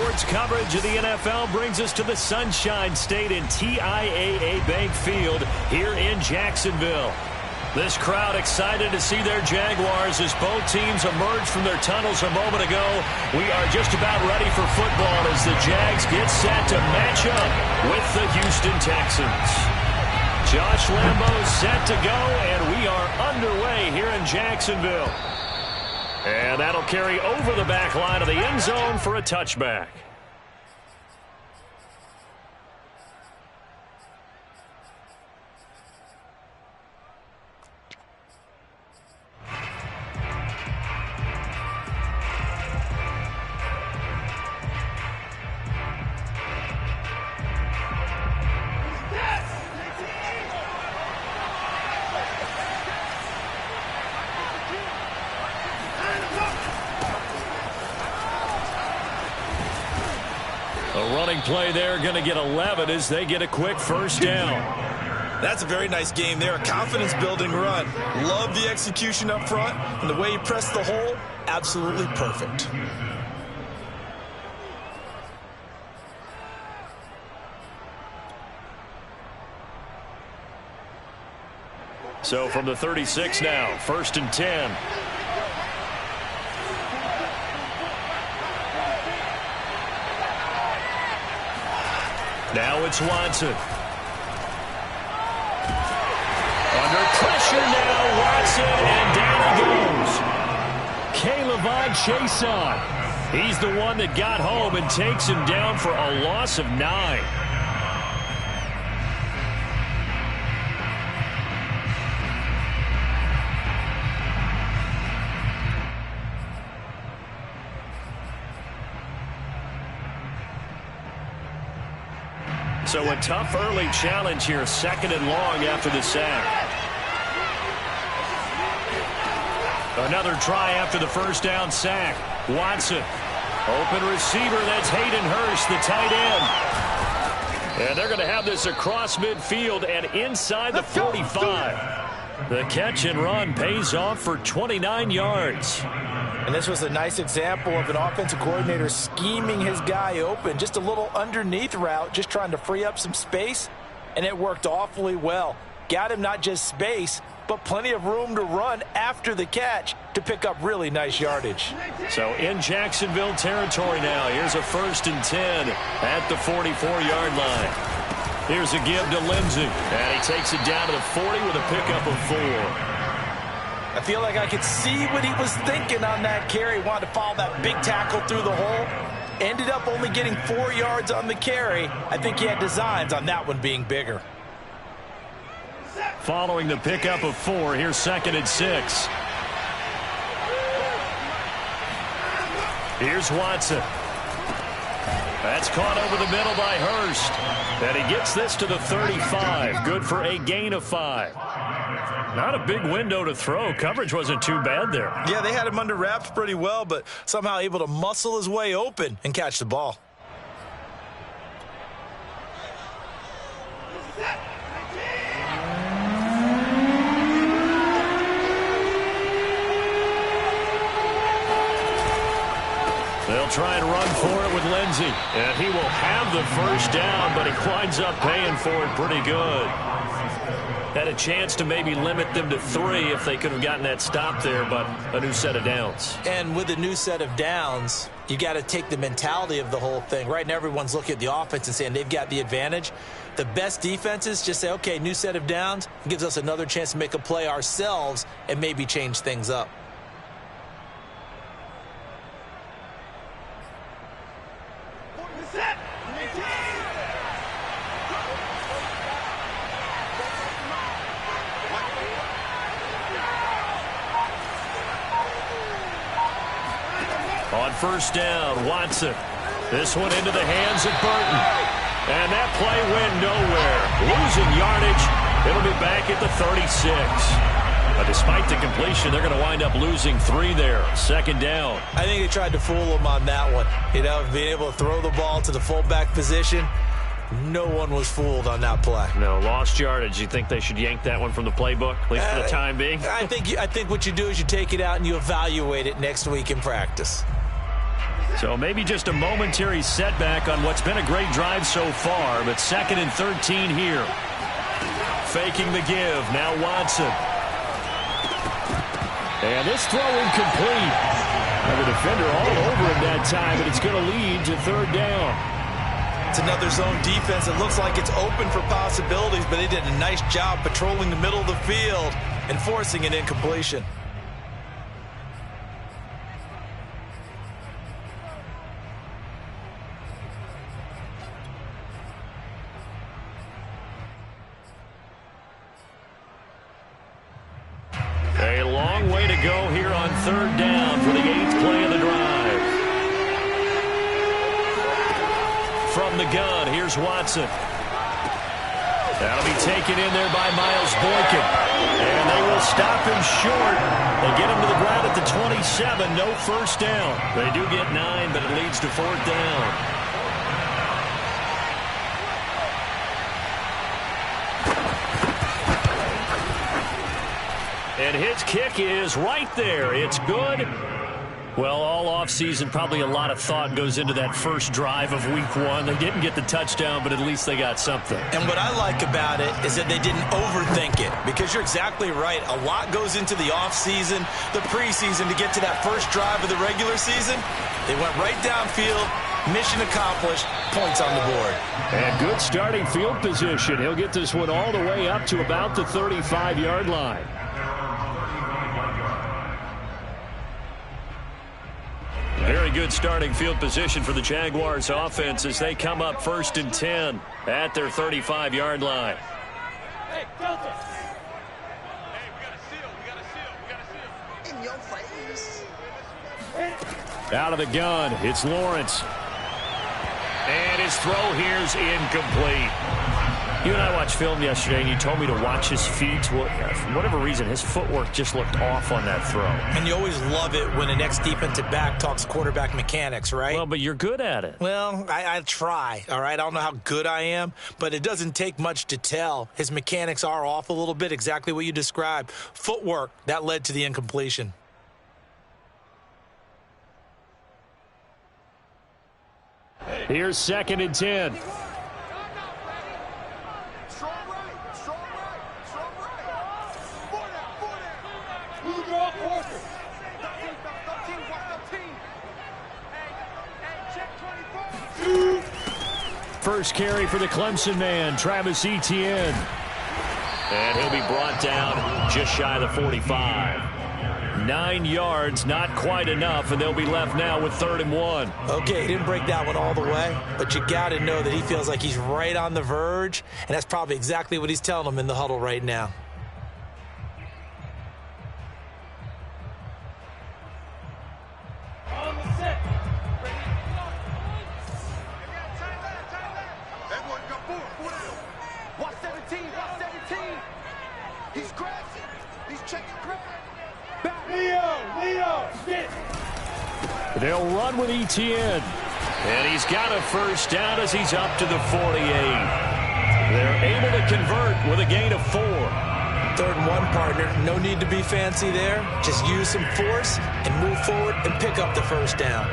Sports coverage of the NFL brings us to the Sunshine State in TIAA Bank Field here in Jacksonville. This crowd excited to see their Jaguars as both teams emerged from their tunnels a moment ago. We are just about ready for football as the Jags get set to match up with the Houston Texans. Josh Lambo set to go, and we are underway here in Jacksonville. And that'll carry over the back line of the end zone for a touchback. Play there, going to get 11 as they get a quick first down. That's a very nice game there. A confidence-building run. Love the execution up front, and the way he pressed the hole, absolutely perfect. So from the 36 now, 1st and 10. Now it's Watson. Under pressure now, Watson, and down he goes. K'Lavon Chaisson. He's the one that got home and takes him down for a loss of 9. So a tough early challenge here, 2nd and long after the sack. Another try after the first down sack. Watson, open receiver, that's Hayden Hurst, the tight end. And they're going to have this across midfield and inside the 45. The catch and run pays off for 29 yards. And this was a nice example of an offensive coordinator scheming his guy open. Just a little underneath route, just trying to free up some space, and it worked awfully well. Got him not just space, but plenty of room to run after the catch to pick up really nice yardage. So in Jacksonville territory now, here's a 1st and 10 at the 44-yard line. Here's a give to Lindsey, and he takes it down to the 40 with a pickup of 4. I feel like I could see what he was thinking on that carry. Wanted to follow that big tackle through the hole. Ended up only getting 4 yards on the carry. I think he had designs on that one being bigger. Following the pickup of 4, here's 2nd and 6. Here's Watson. That's caught over the middle by Hurst. And he gets this to the 35. Good for a gain of 5. Not a big window to throw. Coverage wasn't too bad there. Yeah, they had him under wraps pretty well, but somehow able to muscle his way open and catch the ball. They'll try and run for it with Lindsey. And he will have the first down, but he winds up paying for it pretty good. Had a chance to maybe limit them to 3 if they could have gotten that stop there, but a new set of downs. And with a new set of downs, you got to take the mentality of the whole thing. Right now, everyone's looking at the offense and saying they've got the advantage. The best defenses just say, okay, new set of downs. It gives us another chance to make a play ourselves and maybe change things up. On 1st down, Watson. This one into the hands of Burton. And that play went nowhere. Losing yardage. It'll be back at the 36. But despite the completion, they're going to wind up losing 3 there. 2nd down. I think they tried to fool him on that one. You know, being able to throw the ball to the fullback position. No one was fooled on that play. No, lost yardage. You think they should yank that one from the playbook, at least for the time being? I think what you do is you take it out and you evaluate it next week in practice. So maybe just a momentary setback on what's been a great drive so far, but 2nd and 13 here. Faking the give. Now Watson. And this throw incomplete. And the defender all over him that time, but it's going to lead to 3rd down. It's another zone defense. It looks like it's open for possibilities, but they did a nice job patrolling the middle of the field and forcing an incompletion. A long way to go here on 3rd down for the 8th play of the drive. From the gun, here's Watson. That'll be taken in there by Miles Boykin. And they will stop him short. They get him to the ground at the 27. No first down. They do get 9, but it leads to 4th down. And his kick is right there. It's good. Well, all offseason, probably a lot of thought goes into that first drive of week 1. They didn't get the touchdown, but at least they got something. And what I like about it is that they didn't overthink it, because you're exactly right. A lot goes into the offseason, the preseason, to get to that first drive of the regular season. They went right downfield, mission accomplished, points on the board. And good starting field position. He'll get this one all the way up to about the 35-yard line. Very good starting field position for the Jaguars offense as they come up 1st and 10 at their 35-yard line. Hey, Delta. Hey, we got a seal. We got a seal. In your face. Out of the gun, it's Lawrence. And his throw here's incomplete. You and I watched film yesterday, and you told me to watch his feet. Well, for whatever reason, his footwork just looked off on that throw. And you always love it when an ex-defensive back talks quarterback mechanics, right? Well, but you're good at it. Well, I try, all right? I don't know how good I am, but it doesn't take much to tell. His mechanics are off a little bit, exactly what you described. Footwork, that led to the incompletion. Here's 2nd and 10. First carry for the Clemson man, Travis Etienne. And he'll be brought down just shy of the 45. 9 yards, not quite enough, and they'll be left now with 3rd and 1. Okay, he didn't break that one all the way, but you got to know that he feels like he's right on the verge, and that's probably exactly what he's telling them in the huddle right now. They'll run with Etienne. And he's got a first down as he's up to the 48. They're able to convert with a gain of 4. 3rd and 1, partner. No need to be fancy there. Just use some force and move forward and pick up the first down.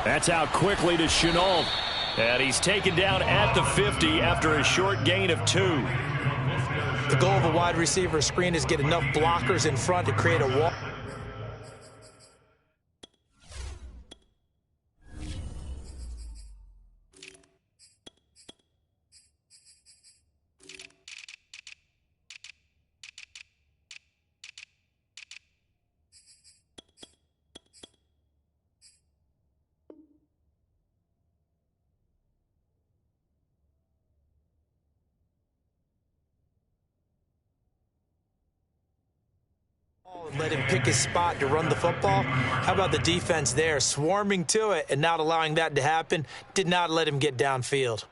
That's out quickly to Shenault. And he's taken down at the 50 after a short gain of 2. The goal of a wide receiver screen is get enough blockers in front to create a wall. Let him pick his spot to run the football. How about the defense there, swarming to it and not allowing that to happen? Did not let him get downfield.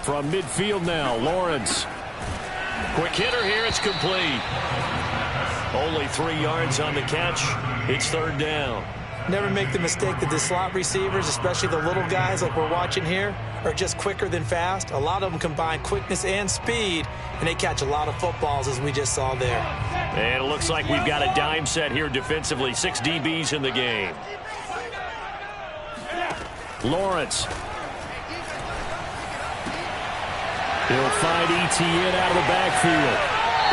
From midfield now, Lawrence. Quick hitter here. It's complete. Only 3 yards on the catch. It's third down. Never make the mistake that the slot receivers, especially the little guys like we're watching here, are just quicker than fast. A lot of them combine quickness and speed, and they catch a lot of footballs, as we just saw there. And it looks like we've got a dime set here defensively. 6 DBs in the game. Lawrence. He'll find Etienne out of the backfield.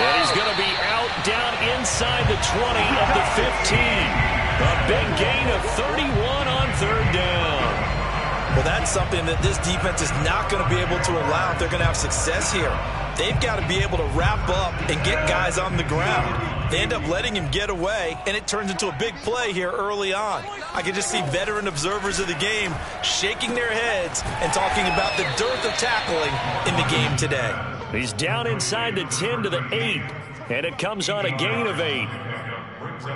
And he's going to be out down inside the 20 of the 15. A big gain of 31 on third down. Well, that's something that this defense is not going to be able to allow if they're going to have success here. They've got to be able to wrap up and get guys on the ground. They end up letting him get away, and it turns into a big play here early on. I can just see veteran observers of the game shaking their heads and talking about the dearth of tackling in the game today. He's down inside the 10 to the 8, and it comes on a gain of 8.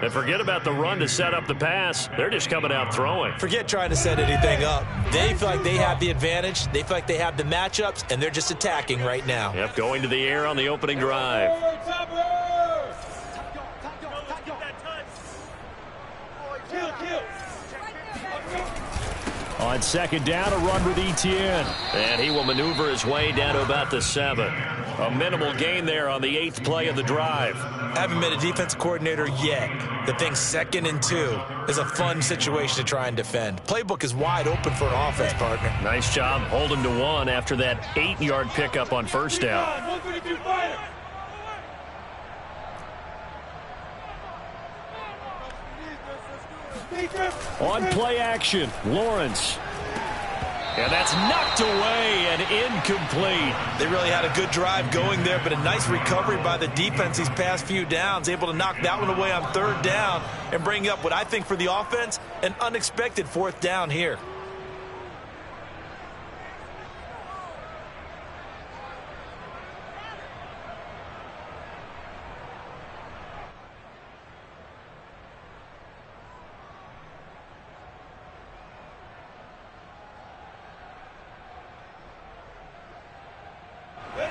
And forget about the run to set up the pass. They're just coming out throwing. Forget trying to set anything up. They feel like they have the advantage. They feel like they have the matchups, and they're just attacking right now. Yep, going to the air on the opening drive. On second down, a run with Etienne. And he will maneuver his way down to about the 7. A minimal gain there on the 8th play of the drive. Haven't been a defensive coordinator yet. The thing 2nd and 2 is a fun situation to try and defend. Playbook is wide open for an offense, partner. Nice job holding to 1 after that 8-yard pickup on first down. On play action, Lawrence. And that's knocked away and incomplete. They really had a good drive going there, but a nice recovery by the defense these past few downs, able to knock that one away on third down and bring up what I think for the offense, an unexpected 4th down here.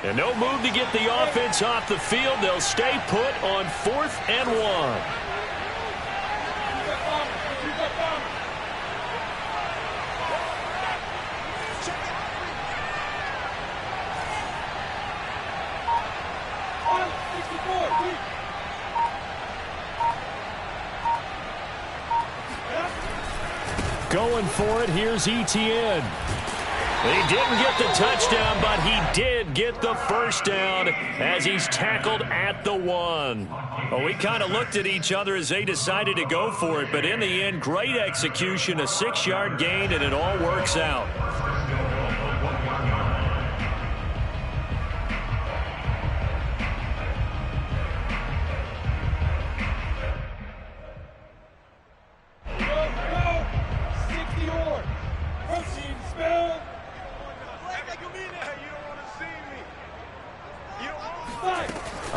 And no move to get the offense off the field. They'll stay put on 4th and 1. Going for it, here's Etienne. He didn't get the touchdown, but he did get the first down as he's tackled at the 1. Well, we kind of looked at each other as they decided to go for it, but in the end, great execution, a 6-yard gain, and it all works out.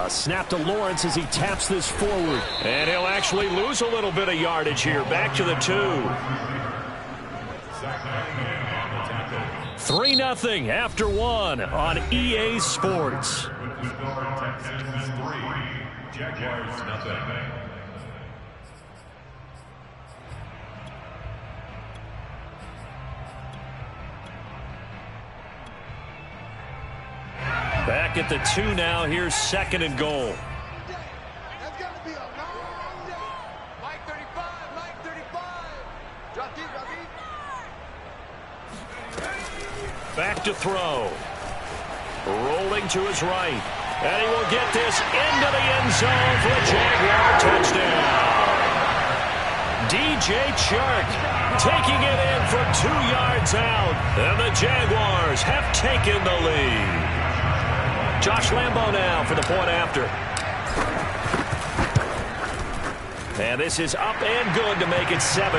Snap to Lawrence as he taps this forward. And he'll actually lose a little bit of yardage here. Back to the 2. 3-0 after 1 on EA Sports. Jaguars nothing. Back at the 2 now. Here's 2nd and goal. That's going to be a long day. Mike 35, Mike 35. Drop deep, drop deep. Back to throw. Rolling to his right. And he will get this into the end zone for a Jaguar touchdown. DJ Chark taking it in from 2 yards out. And the Jaguars have taken the lead. Josh Lambo now for the point after. And this is up and good to make it 7-3.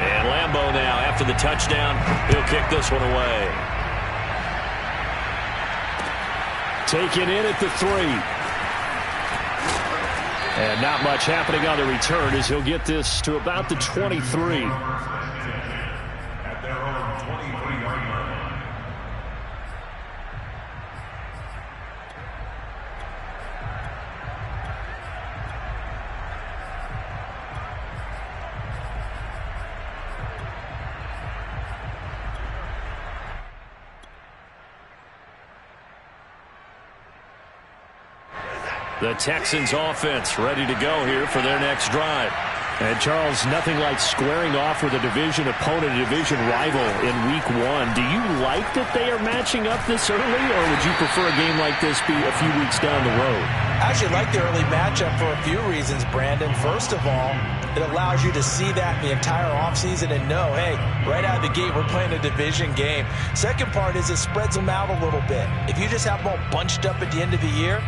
And Lambo now after the touchdown. He'll kick this one away. Taken in at the 3. And not much happening on the return as he'll get this to about the 23. The Texans offense ready to go here for their next drive. And, Charles, nothing like squaring off with a division opponent, a division rival in Week 1. Do you like that they are matching up this early, or would you prefer a game like this be a few weeks down the road? I actually like the early matchup for a few reasons, Brandon. First of all, it allows you to see that the entire offseason and know, hey, right out of the gate, we're playing a division game. Second part is it spreads them out a little bit. If you just have them all bunched up at the end of the year,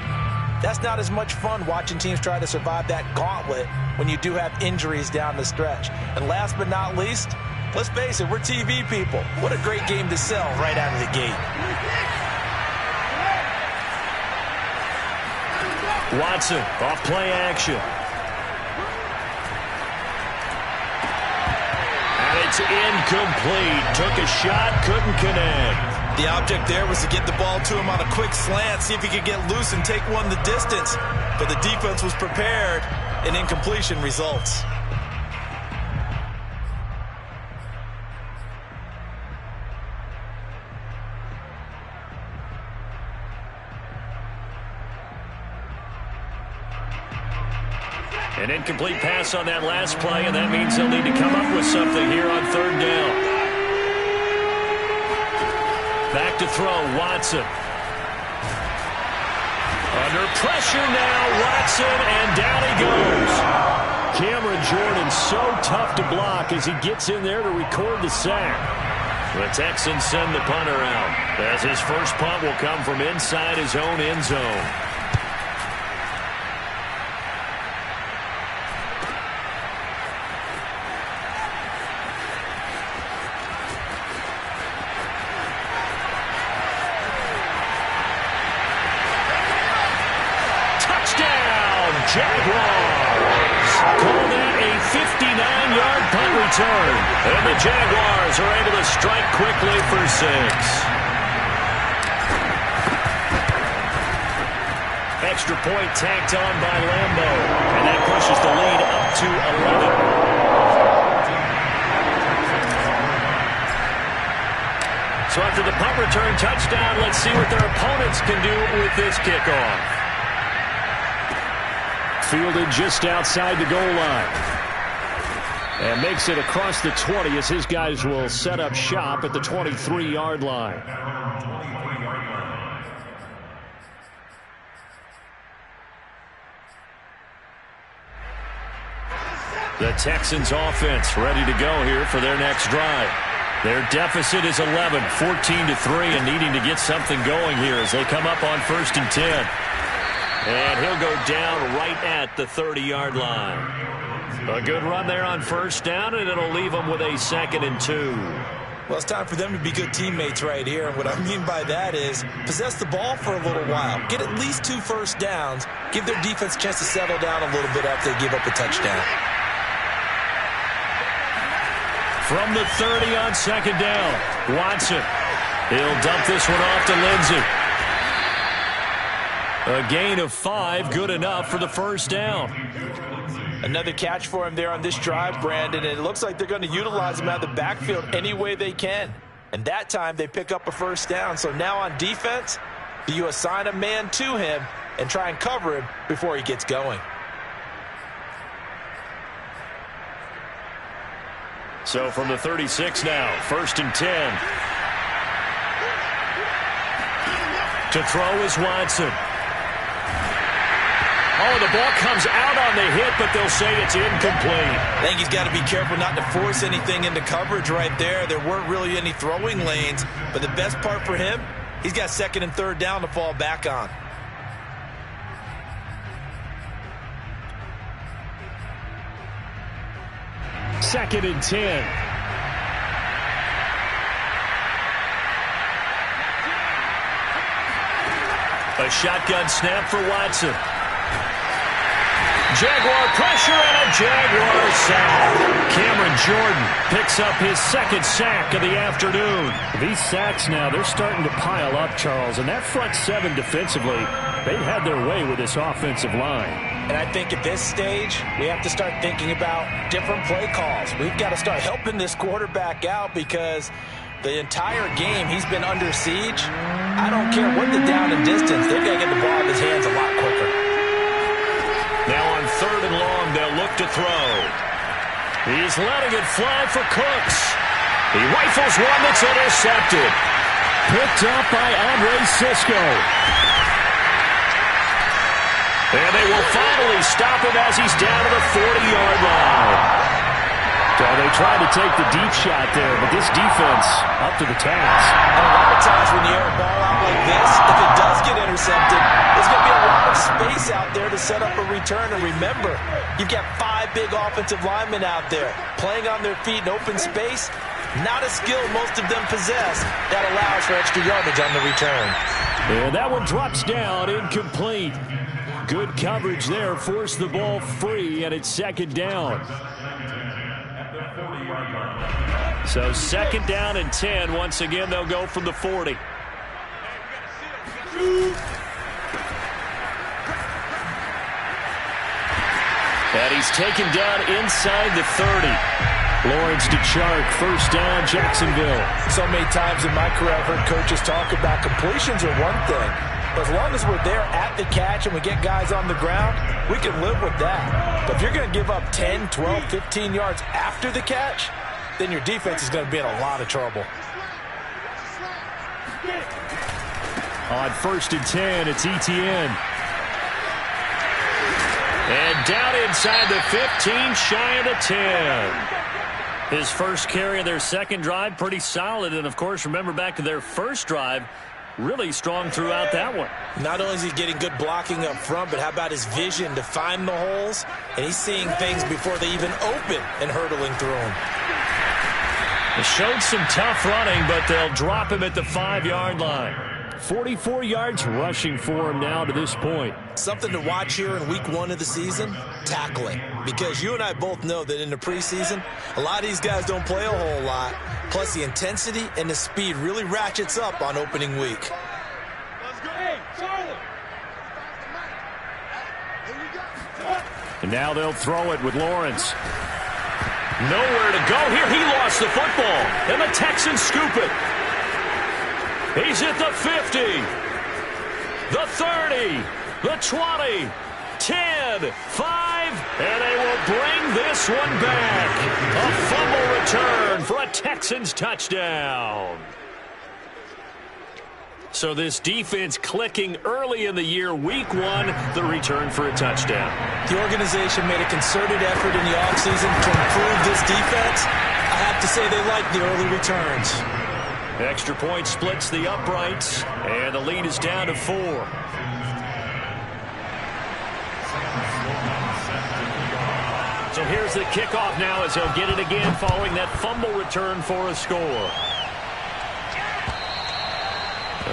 that's not as much fun watching teams try to survive that gauntlet when you do have injuries down the stretch. And last but not least, let's face it, we're TV people. What a great game to sell right out of the gate. Watson, off play action. And it's incomplete. Took a shot, couldn't connect. The object there was to get the ball to him on a quick slant, see if he could get loose and take one the distance. But the defense was prepared, and incompletion results. An incomplete pass on that last play, and that means they'll need to come up with something here on third down. Back to throw, Watson. Under pressure now, Watson, and down he goes. Cameron Jordan so tough to block as he gets in there to record the sack. The Texans send the punter out, as his first punt will come from inside his own end zone. Jaguars call that a 59-yard punt return. And the Jaguars are able to strike quickly for 6. Extra point tacked on by Lambo. And that pushes the lead up to 11. So after the punt return touchdown, let's see what their opponents can do with this kickoff. Fielded just outside the goal line. And makes it across the 20 as his guys will set up shop at the 23-yard line. The Texans offense ready to go here for their next drive. Their deficit is 11, 14-3, and needing to get something going here as they come up on 1st and 10. And he'll go down right at the 30-yard line. A good run there on first down, and it'll leave them with a 2nd and 2. Well, it's time for them to be good teammates right here. And what I mean by that is possess the ball for a little while. Get at least 2 first downs. Give their defense a chance to settle down a little bit after they give up a touchdown. From the 30 on 2nd down, Watson. He'll dump this one off to Lindsey. A gain of 5, good enough for the first down. Another catch for him there on this drive, Brandon. And it looks like they're going to utilize him out of the backfield any way they can. And that time they pick up a first down. So now on defense, do you assign a man to him and try and cover him before he gets going? So from the 36 now, 1st and 10. To throw is Watson. Oh, the ball comes out on the hit, but they'll say it's incomplete. I think he's got to be careful not to force anything into coverage right there. There weren't really any throwing lanes, but the best part for him, he's got 2nd and 3rd down to fall back on. Second and 10. A shotgun snap for Watson. Jaguar pressure and a Jaguar sack. Cameron Jordan picks up his 2nd sack of the afternoon. These sacks now, they're starting to pile up, Charles. And that front 7 defensively, they've had their way with this offensive line. And I think at this stage, we have to start thinking about different play calls. We've got to start helping this quarterback out because the entire game he's been under siege. I don't care what the down and distance, they've got to get the ball in his hands a lot quicker. look to throw. He's letting it fly for Cooks. He rifles one that's intercepted. Picked up by Andre Cisco. And they will finally stop him as he's down to the 40-yard line. So they tried to take the deep shot there, but this defense up to the task. And a lot of times when you air a ball out like this, if it does get intercepted, there's going to be a lot of space out there to set up a return. And remember, you've got 5 big offensive linemen out there playing on their feet in open space. Not a skill most of them possess that allows for extra yardage on the return. And that one drops down, incomplete. Good coverage there, forced the ball free, and it's second down. So second down and 10. Once again, they'll go from the 40. And he's taken down inside the 30. Lawrence to Chark, first down, Jacksonville. So many times in my career, I've heard coaches talk about completions are one thing. But as long as we're there at the catch and we get guys on the ground, we can live with that. But if you're going to give up 10, 12, 15 yards after the catch, then your defense is going to be in a lot of trouble. On first and 10, it's Etienne. And down inside the 15, shy of the 10. His first carry of their second drive, pretty solid. And, of course, remember back to their first drive, really strong throughout that one. Not only is he getting good blocking up front, but how about his vision to find the holes? And he's seeing things before they even open and hurtling through them. It showed some tough running, but they'll drop him at the 5-yard line. 44 yards rushing for him now to this point. Something to watch here in week 1 of the season, tackling. Because you and I both know that in the preseason, a lot of these guys don't play a whole lot. Plus the intensity and the speed really ratchets up on opening week. Let's go. Hey, Charlie. And now they'll throw it with Lawrence. Nowhere to go here. He lost the football. And the Texans scoop it. He's at the 50, the 30, the 20, 10, 5, and they will bring this one back. A fumble return for a Texans touchdown. So this defense clicking early in the year, week 1, the return for a touchdown. The organization made a concerted effort in the offseason to improve this defense. I have to say they like the early returns. Extra point splits the uprights, and the lead is down to 4. So here's the kickoff now as he'll get it again following that fumble return for a score.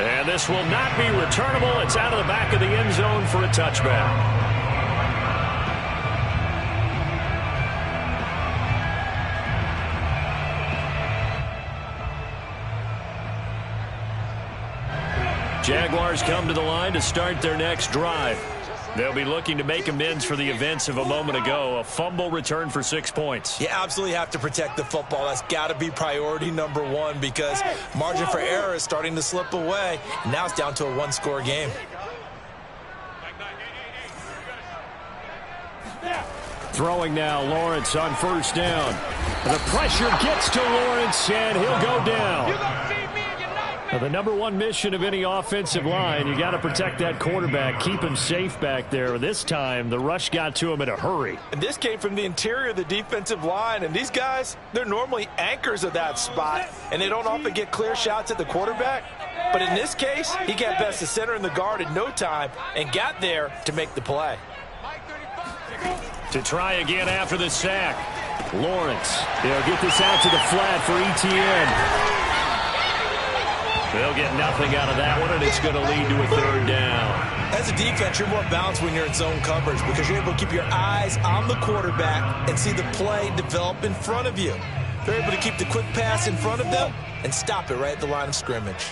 And this will not be returnable. It's out of the back of the end zone for a touchback. Jaguars come to the line to start their next drive. They'll be looking to make amends for the events of a moment ago. A fumble return for 6 points. You absolutely have to protect the football. That's got to be priority number 1 because margin for error is starting to slip away. And now it's down to a 1-score game. Throwing now, Lawrence on first down. The pressure gets to Lawrence, and he'll go down. Now, the number 1 mission of any offensive line, you got to protect that quarterback, keep him safe back there. This time, the rush got to him in a hurry. And this came from the interior of the defensive line, and these guys, they're normally anchors of that spot, and they don't often get clear shots at the quarterback. But in this case, he got past the center and the guard in no time and got there to make the play. To try again after the sack. Lawrence, they'll get this out to the flat for Etienne. They'll get nothing out of that one, and it's going to lead to a third down. As a defense, you're more balanced when you're in zone coverage because you're able to keep your eyes on the quarterback and see the play develop in front of you. You're able to keep the quick pass in front of them and stop it right at the line of scrimmage.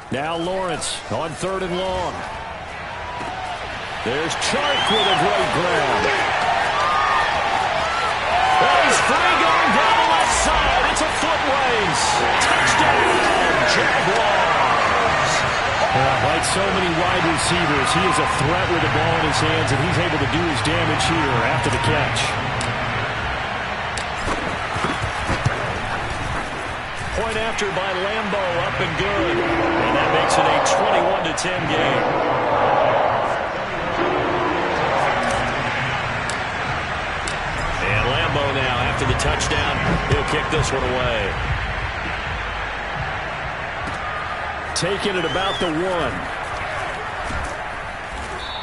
Now Lawrence on third and long. There's Chark with a great grab. He's free going down the left side. It's a foot race. Touchdown, Jaguars. Like so many wide receivers, he is a threat with the ball in his hands, and he's able to do his damage here after the catch. Point after by Lambo, up and good. And that makes it a 21-10 game. And Lambo now, after the touchdown, he'll kick this one away. Taking it about the 1.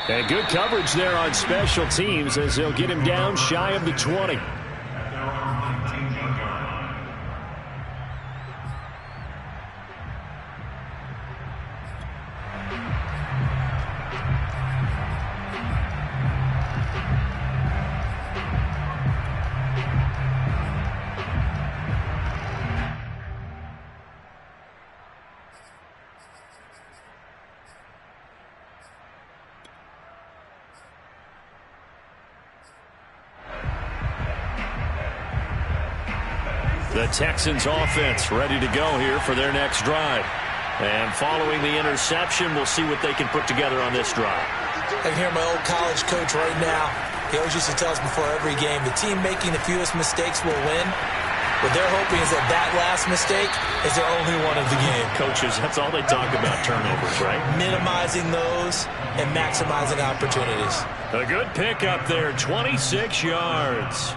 And good coverage there on special teams as they'll get him down shy of the 20. The Texans offense ready to go here for their next drive. And following the interception, we'll see what they can put together on this drive. I can hear my old college coach right now. He always used to tell us before every game, the team making the fewest mistakes will win. What they're hoping is that that last mistake is their only one of the game. Coaches, that's all they talk about, turnovers, right? Minimizing those and maximizing opportunities. A good pickup there, 26 yards.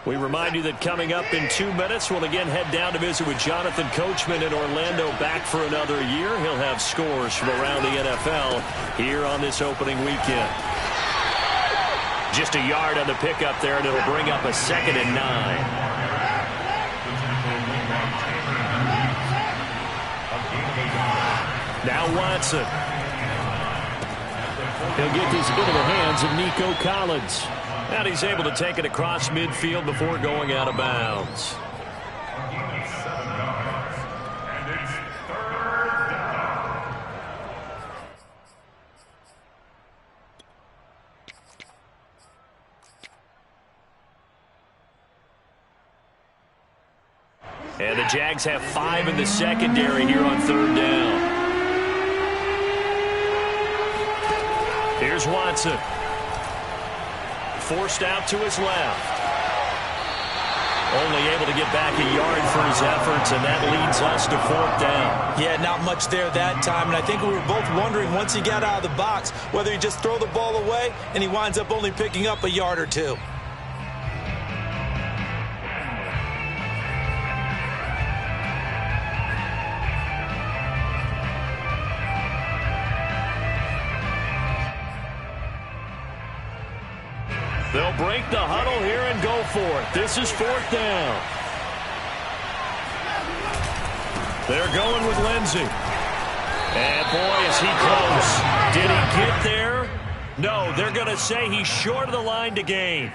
We remind you that coming up in 2 minutes, we'll again head down to visit with Jonathan Coachman in Orlando, back for another year. He'll have scores from around the NFL here on this opening weekend. Just a yard on the pickup there, and it'll bring up a 2nd and 9. Now Watson. He'll get this into the hands of Nico Collins. And he's able to take it across midfield before going out of bounds. And the Jags have 5 in the secondary here on 3rd down. Here's Watson. Forced out to his left. Only able to get back a yard for his efforts, and that leads us to 4th down. Yeah, not much there that time, and I think we were both wondering once he got out of the box whether he just throw the ball away and he winds up only picking up a yard or 2. They'll break the huddle here and go for it. This is 4th down. They're going with Lindsey. And boy, is he close. Did he get there? No, they're going to say he's short of the line to gain.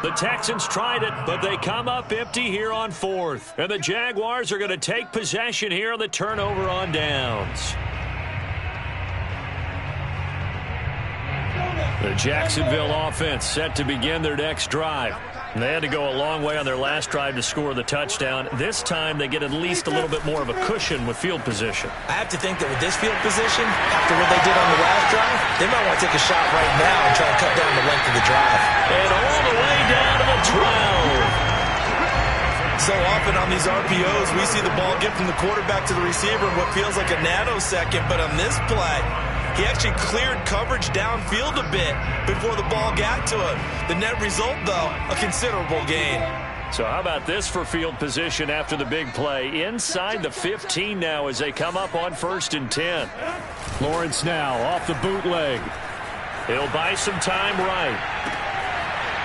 The Texans tried it, but they come up empty here on 4th. And the Jaguars are going to take possession here on the turnover on downs. The Jacksonville offense set to begin their next drive. They had to go a long way on their last drive to score the touchdown. This time they get at least a little bit more of a cushion with field position. I have to think that with this field position, after what they did on the last drive, they might want to take a shot right now and try to cut down the length of the drive. And all the way down to the 12. So often on these RPOs, we see the ball get from the quarterback to the receiver in what feels like a nanosecond, but on this play, he actually cleared coverage downfield a bit before the ball got to him. The net result, though, a considerable gain. So how about this for field position after the big play? Inside the 15 now as they come up on 1st and 10. Lawrence now off the bootleg. He'll buy some time right.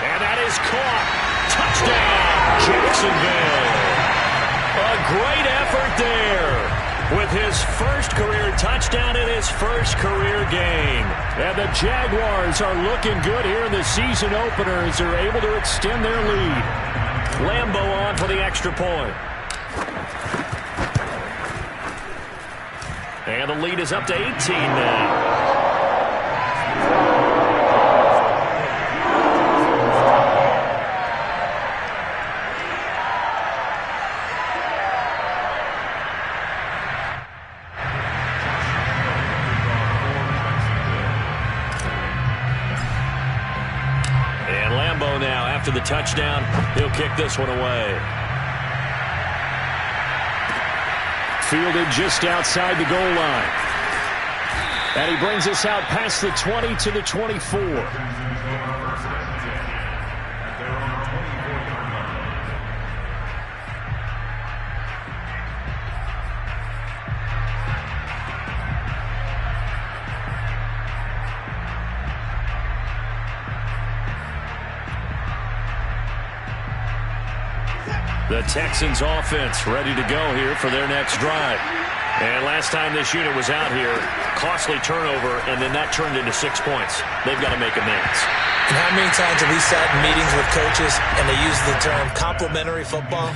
And that is caught. Touchdown, Jacksonville. great effort there with his first career touchdown in his first career game. And the Jaguars are looking good here in the season opener as they're able to extend their lead. Lambo on for the extra point. And the lead is up to 18 now. After the touchdown, he'll kick this one away. Fielded just outside the goal line. And he brings us out past the 20 to the 24. The Texans offense ready to go here for their next drive. And last time this unit was out here, costly turnover, and then that turned into 6 points. They've got to make amends. And how many times have we sat in meetings with coaches and they use the term complementary football?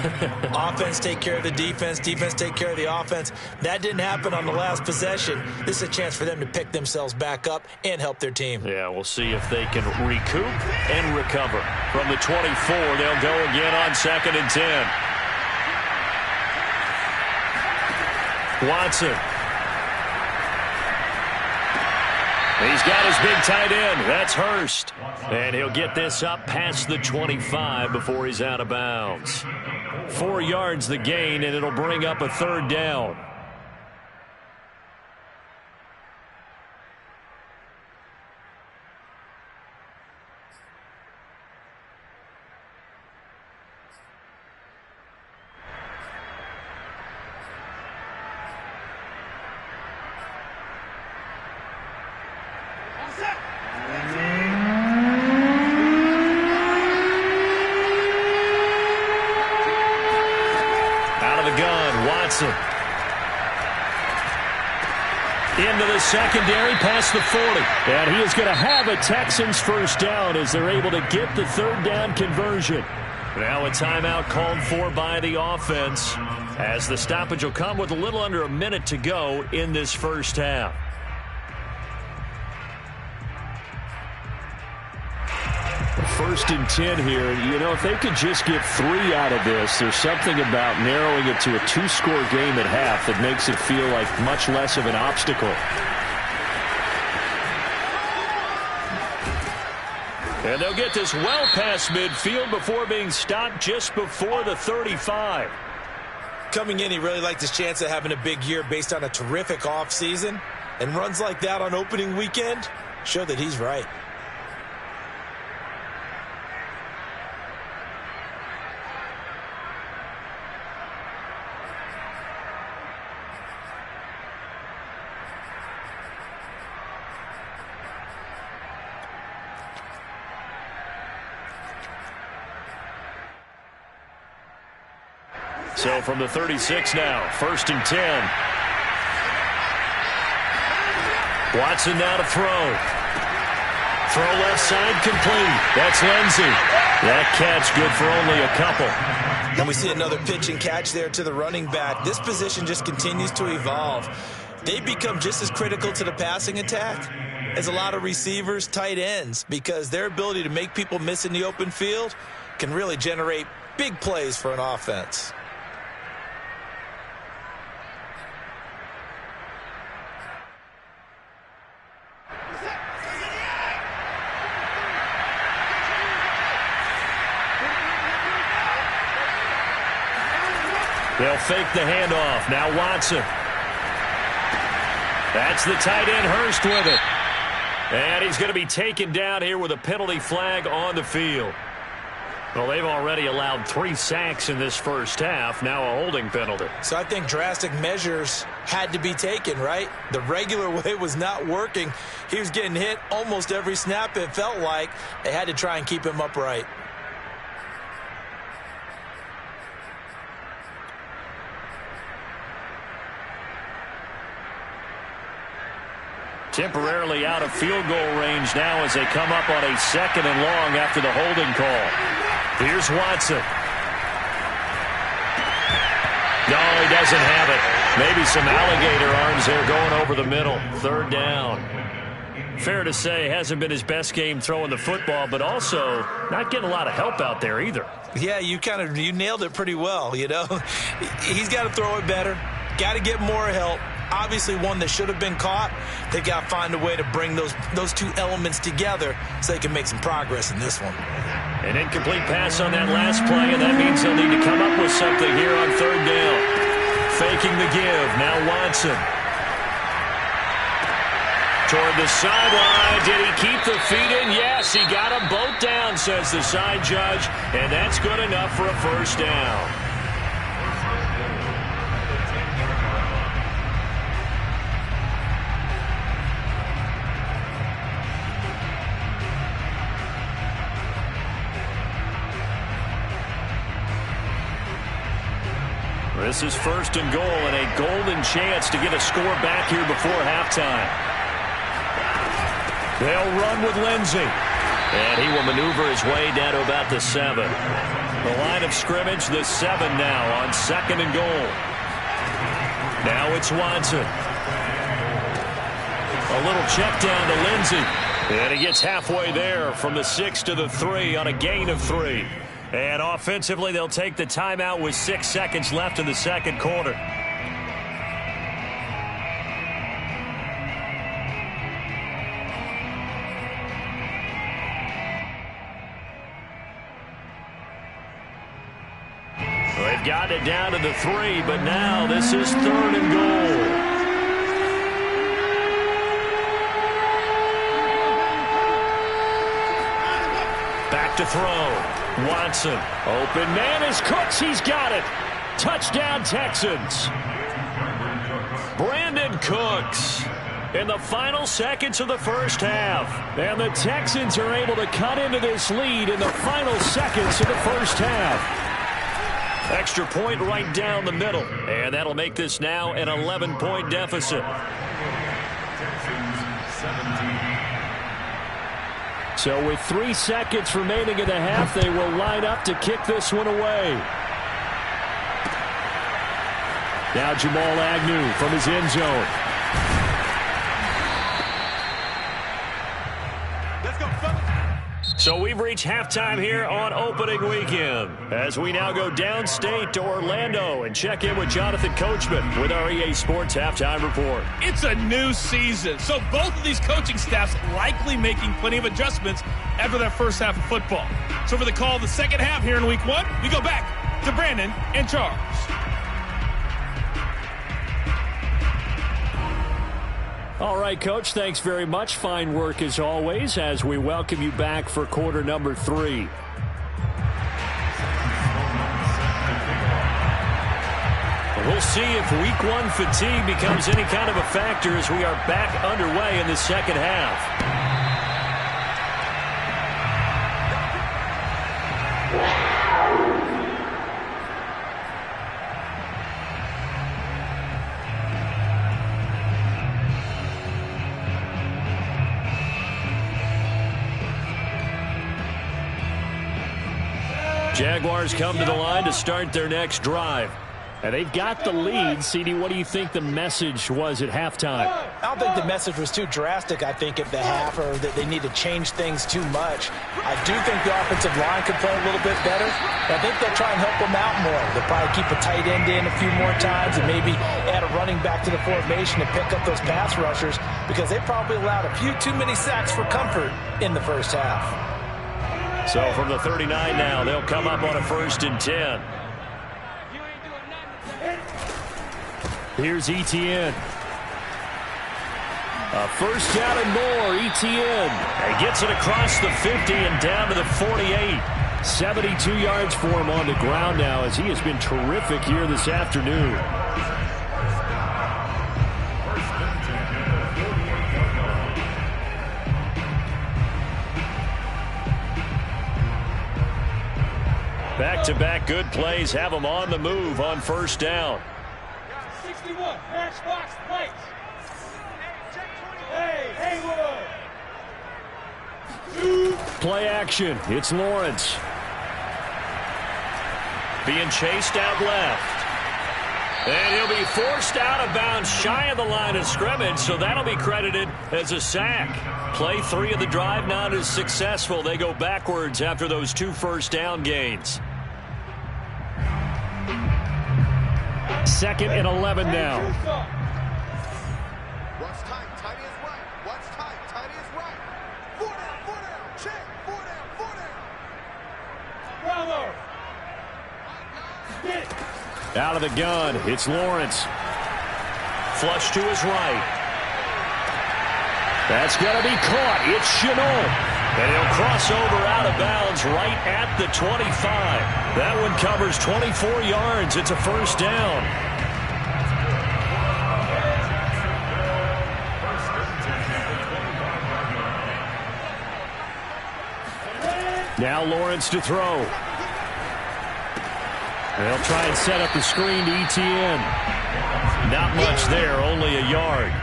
Offense take care of the defense, defense take care of the offense. That didn't happen on the last possession. This is a chance for them to pick themselves back up and help their team. Yeah, we'll see if they can recoup and recover. From the 24, they'll go again on 2nd and 10. Watson. He's got his big tight end. That's Hurst. And he'll get this up past the 25 before he's out of bounds. 4 yards the gain, and it'll bring up a 3rd down. Into the secondary past the 40. And he is going to have a Texans first down as they're able to get the 3rd down conversion. Now a timeout called for by the offense as the stoppage will come with a little under a minute to go in this first half. First and 10 here. You know, if they could just get 3 out of this, there's something about narrowing it to a 2-score game at half that makes it feel like much less of an obstacle. And they'll get this well past midfield before being stopped just before the 35. Coming in, he really liked his chance of having a big year based on a terrific offseason. And runs like that on opening weekend show that he's right. So from the 36 now, 1st and 10. Watson now to throw. Throw left side complete. That's Lindsey. That catch good for only a couple. And we see another pitch and catch there to the running back. This position just continues to evolve. They become just as critical to the passing attack as a lot of receivers, tight ends, because their ability to make people miss in the open field can really generate big plays for an offense. They'll fake the handoff. Now Watson. That's the tight end, Hurst, with it. And he's going to be taken down here with a penalty flag on the field. Well, they've already allowed 3 sacks in this first half. Now a holding penalty. So I think drastic measures had to be taken, right? The regular way was not working. He was getting hit almost every snap, it felt like. They had to try and keep him upright. Temporarily out of field goal range now as they come up on a 2nd and long after the holding call. Here's Watson. No, he doesn't have it. Maybe some alligator arms there going over the middle. 3rd down. Fair to say, hasn't been his best game throwing the football, but also not getting a lot of help out there either. Yeah, you nailed it pretty well, you know. He's got to throw it better. Got to get more help. Obviously one that should have been caught. They've got to find a way to bring those two elements together so they can make some progress in this one. An incomplete pass on that last play, and that means they'll need to come up with something here on 3rd down. Faking the give. Now Watson. Toward the sideline. Did he keep the feet in? Yes, he got them both down, says the side judge, and that's good enough for a 1st down. This is 1st and goal and a golden chance to get a score back here before halftime. They'll run with Lindsey. And he will maneuver his way down to about the 7. The line of scrimmage, the 7 now on 2nd and goal. Now it's Watson. A little check down to Lindsey. And he gets halfway there from the 6 to the 3 on a gain of 3. And offensively, they'll take the timeout with 6 seconds left in the 2nd quarter. They've got it down to the 3, but now this is 3rd and goal. Back to throw. Watson. Open man is Cooks. He's got it. Touchdown Texans. Brandon Cooks in the final seconds of the 1st half. And the Texans are able to cut into this lead in the final seconds of the 1st half. Extra point right down the middle. And that'll make this now an 11-point deficit. So with 3 seconds remaining in the half, they will line up to kick this one away. Now Jamal Agnew from his end zone. Let's go, fellas. So we've reached halftime here on opening weekend as we now go downstate to Orlando and check in with Jonathan Coachman with our EA Sports Halftime Report. It's a new season, so both of these coaching staffs likely making plenty of adjustments after that first half of football. So for the call of the second half here in week 1, we go back to Brandon and Charles. All right, Coach, thanks very much. Fine work as always as we welcome you back for quarter number 3. We'll see if week 1 fatigue becomes any kind of a factor as we are back underway in the second half. Jaguars come to the line to start their next drive. And they've got the lead. CD, what do you think the message was at halftime? I don't think the message was too drastic, I think, at the half, or that they need to change things too much. I do think the offensive line could play a little bit better. I think they'll try and help them out more. They'll probably keep a tight end in a few more times and maybe add a running back to the formation and pick up those pass rushers because they probably allowed a few too many sacks for comfort in the first half. So from the 39 now, they'll come up on a 1st and 10. Here's Etienne. A first down and more. Etienne. He gets it across the 50 and down to the 48. 72 yards for him on the ground now as he has been terrific here this afternoon. Back-to-back good plays have them on the move on first down. 61, matchbox plays. Play action. It's Lawrence. Being chased out left. And he'll be forced out of bounds shy of the line of scrimmage, so that'll be credited as a sack. Play 3 of the drive not as successful. They go backwards after those 2 first down gains. 2nd and 11 now. What's tight? Tight is right. What's tight? Tight is right. 4 down. Check. 4 down. Bravo. Out of the gun, it's Lawrence. Flush to his right. That's going to be caught. It's Shenault. And he'll cross over out of bounds right at the 25. That one covers 24 yards. It's a first down. Now Lawrence to throw. They'll try and set up the screen to ETN. Not much there, only a yard.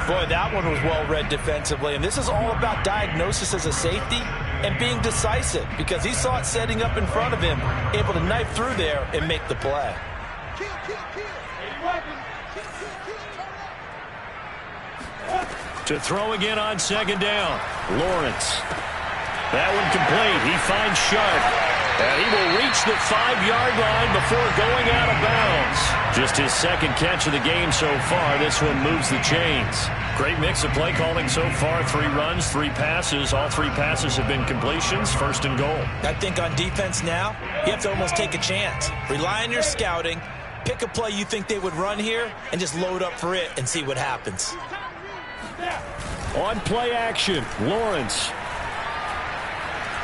Boy, that one was well read defensively. And this is all about diagnosis as a safety and being decisive, because he saw it setting up in front of him, able to knife through there and make the play. To throw again on 2nd down. Lawrence. That one complete. He finds Sharp. And he will reach the 5-yard line before going out of bounds. Just his 2nd catch of the game so far. This one moves the chains. Great mix of play calling so far. 3 runs, 3 passes. All 3 passes have been completions. 1st and goal. I think on defense now, you have to almost take a chance. Rely on your scouting. Pick a play you think they would run here and just load up for it and see what happens. On play action, Lawrence.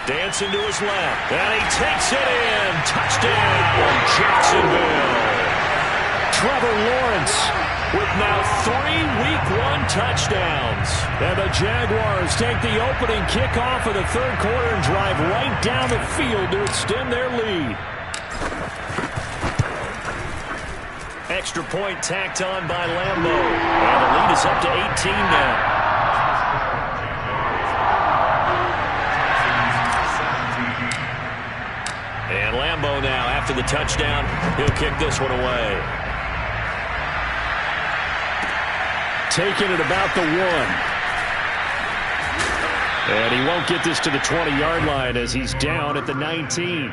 Dancing to his left. And he takes it in. Touchdown, Jacksonville. Trevor Lawrence with now 3 Week 1 touchdowns. And the Jaguars take the opening kickoff of the 3rd quarter and drive right down the field to extend their lead. Extra point tacked on by Lambo. And the lead is up to 18 now. And Lambo now, after the touchdown, he'll kick this one away. Taking it about the 1. And he won't get this to the 20-yard line as he's down at the 19.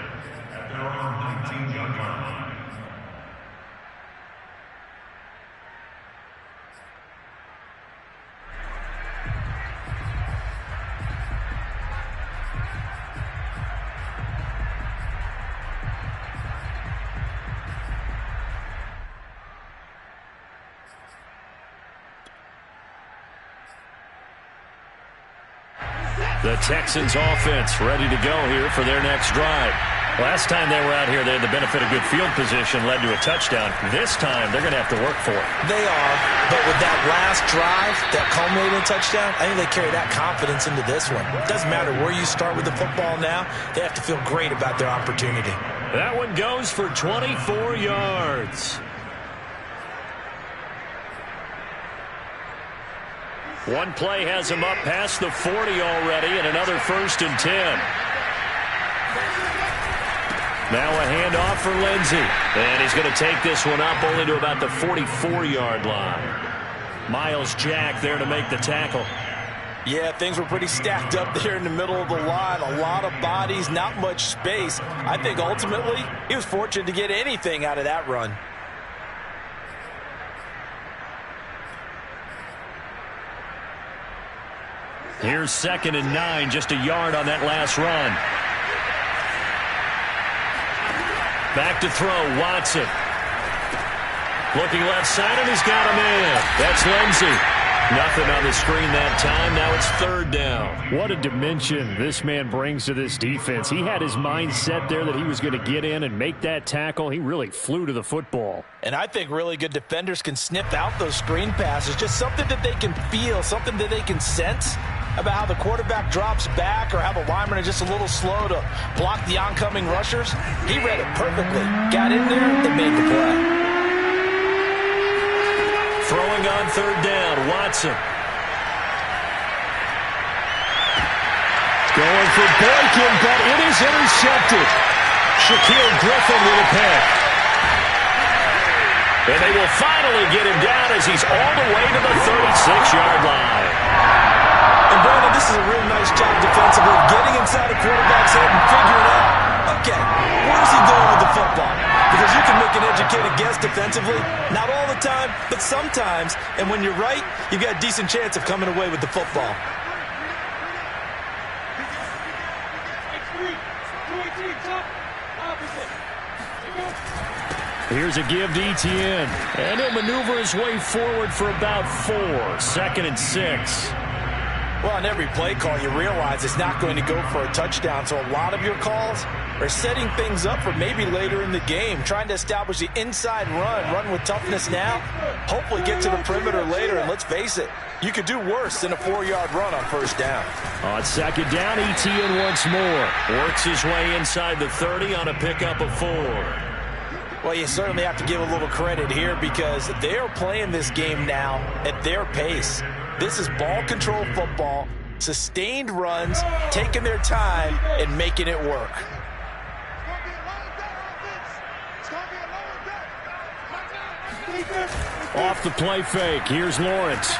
The Texans offense ready to go here for their next drive. Last time they were out here, they had the benefit of good field position, led to a touchdown. This time, they're going to have to work for it. They are, but with that last drive, that culminating touchdown, I think they carry that confidence into this one. It doesn't matter where you start with the football now. They have to feel great about their opportunity. That one goes for 24 yards. One play has him up past the 40 already, and another 1st and 10. Now a handoff for Lindsey. And he's going to take this one up only to about the 44-yard line. Miles Jack there to make the tackle. Yeah, things were pretty stacked up there in the middle of the line. A lot of bodies, not much space. I think ultimately he was fortunate to get anything out of that run. Here's 2nd and 9, just a yard on that last run. Back to throw, Watson. Looking left side, and he's got him in. That's Lindsey. Nothing on the screen that time. Now it's 3rd down. What a dimension this man brings to this defense. He had his mind set there that he was going to get in and make that tackle. He really flew to the football. And I think really good defenders can sniff out those screen passes. Just something that they can feel, something that they can sense about how the quarterback drops back or how the linemen are just a little slow to block the oncoming rushers. He read it perfectly. Got in there and made the play. Throwing on 3rd down, Watson. for Boykin, but it is intercepted. Shaquill Griffin with a pick. And they will finally get him down as he's all the way to the 36-yard line. And Brandon, this is a real nice job defensively, getting inside a quarterback's head and figuring out, okay, where's he going with the football? Because you can make an educated guess defensively, not all the time, but sometimes. And when you're right, you've got a decent chance of coming away with the football. Here's a give to Etienne. And he'll maneuver his way forward for about 4. 2nd and 6. Well, on every play call, you realize it's not going to go for a touchdown. So a lot of your calls are setting things up for maybe later in the game, trying to establish the inside run with toughness now, hopefully get to the perimeter later. And let's face it, you could do worse than a 4-yard run on first down. On 2nd down, Etienne once more. Works his way inside the 30 on a pickup of 4. Well, you certainly have to give a little credit here because they are playing this game now at their pace. This is ball control football, sustained runs, taking their time and making it work. Off the play fake, here's Lawrence.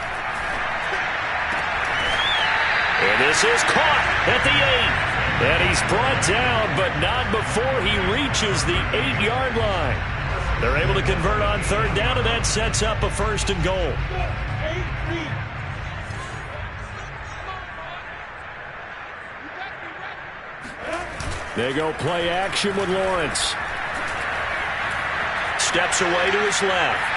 And this is caught at the 8. And he's brought down, but not before he reaches the 8-yard line. They're able to convert on 3rd down, and that sets up a 1st and goal. They go play action with Lawrence. Steps away to his left.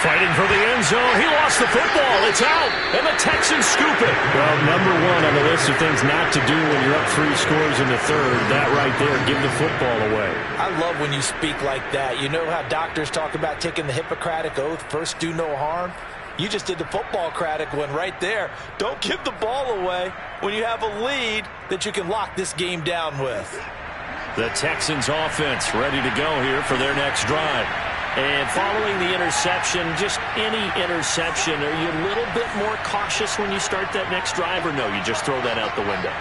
Fighting for the end zone. He lost the football. It's out. And the Texans scoop it. Well, number 1 on the list of things not to do when you're up 3 scores in the 3rd. That right there, give the football away. I love when you speak like that. You know how doctors talk about taking the Hippocratic Oath, first do no harm? You just did the football-cratic one right there. Don't give the ball away when you have a lead that you can lock this game down with. The Texans offense ready to go here for their next drive. And following the interception, just any interception, are you a little bit more cautious when you start that next drive, or no, you just throw that out the window?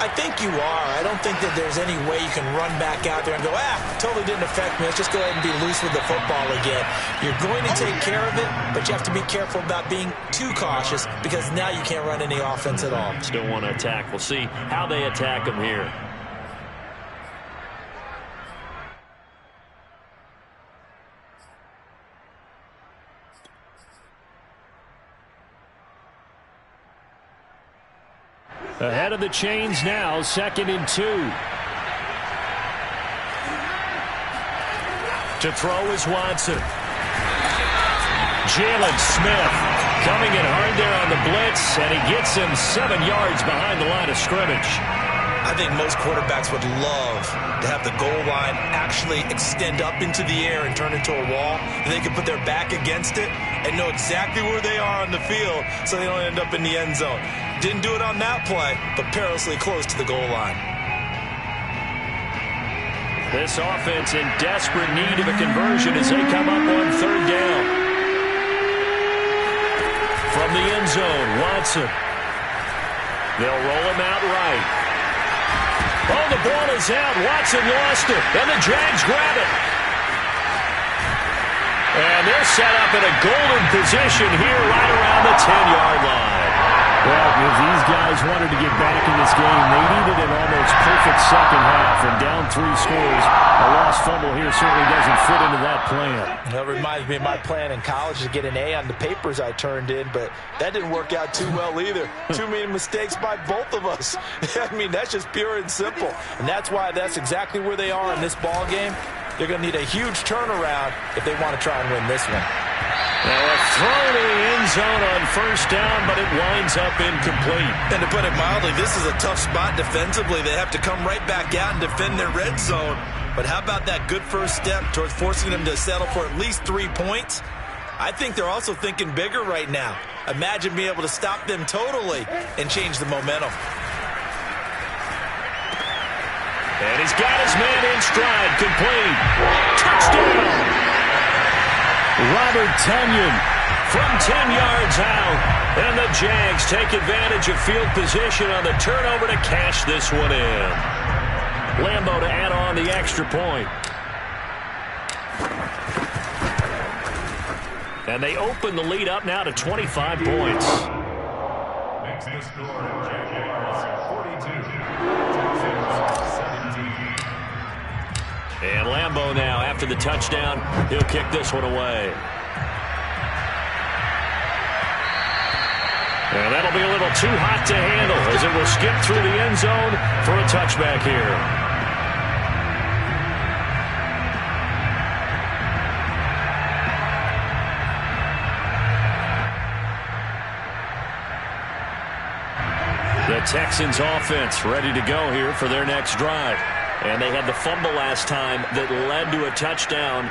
I think you are. I don't think that there's any way you can run back out there and go, totally didn't affect me. Let's just go ahead and be loose with the football again. You're going to take care of it, but you have to be careful about being too cautious because now you can't run any offense at all. Still want to attack. We'll see how they attack them here. Ahead of the chains now, 2nd and 2. To throw is Watson. Jalen Smith coming in hard there on the blitz, and he gets him 7 yards behind the line of scrimmage. I think most quarterbacks would love to have the goal line actually extend up into the air and turn into a wall, and they can put their back against it and know exactly where they are on the field so they don't end up in the end zone. Didn't do it on that play, but perilously close to the goal line. This offense in desperate need of a conversion as they come up on 3rd down. From the end zone, Watson. They'll roll him out right. Oh, the ball is out. Watson lost it, and the Jags grab it. And they're set up in a golden position here right around the 10-yard line. Well, if these guys wanted to get back in this game, they needed an almost perfect second half. And down 3 scores, a lost fumble here certainly doesn't fit into that plan. That reminds me of my plan in college to get an A on the papers I turned in, but that didn't work out too well either. Too many mistakes by both of us. I mean, that's just pure and simple. And that's why that's exactly where they are in this ball game. They're going to need a huge turnaround if they want to try and win this one. Now a throw to the end zone on 1st down, but it winds up incomplete. And to put it mildly, this is a tough spot defensively. They have to come right back out and defend their red zone. But how about that good first step towards forcing them to settle for at least 3 points? I think they're also thinking bigger right now. Imagine being able to stop them totally and change the momentum. And he's got his man in stride, complete. Touchdown! Robert Tonyan from 10 yards out. And the Jags take advantage of field position on the turnover to cash this one in. Lambeau to add on the extra point. And they open the lead up now to 25 points. Makes the score Jaguars 42, Texans 17. And Lambeau now, after the touchdown, he'll kick this one away. And that'll be a little too hot to handle as it will skip through the end zone for a touchback here. The Texans offense ready to go here for their next drive. And they had the fumble last time that led to a touchdown.